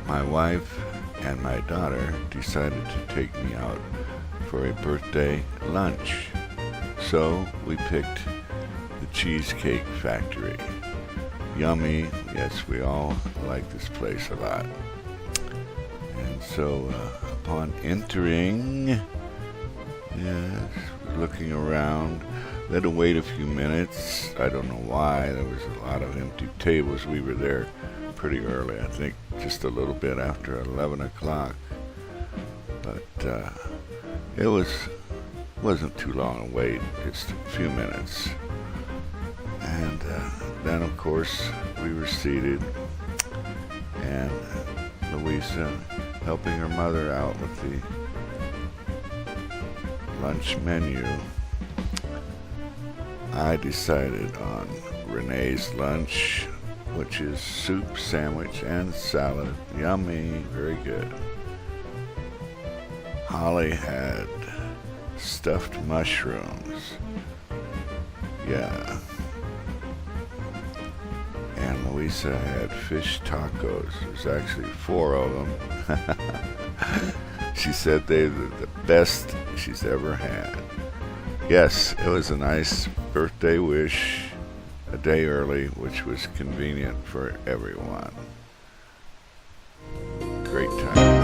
My wife and my daughter decided to take me out for a birthday lunch. So we picked the Cheesecake Factory. Yummy. Yes, we all like this place a lot. And so upon entering, yes, looking around, we had to wait a few minutes. I don't know why. There was a lot of empty tables. We were there pretty early, I think just a little bit after 11 o'clock. But it wasn't too long a wait, just a few minutes. And then, of course, we were seated, and Louisa helping her mother out with the lunch menu. I decided on Renee's lunch, which is soup, sandwich, and salad. Yummy, very good. Holly had stuffed mushrooms. Yeah. And Louisa had fish tacos. There's actually 4 of them. She said they were the best she's ever had. Yes, it was a nice birthday wish, a day early, which was convenient for everyone. Great time.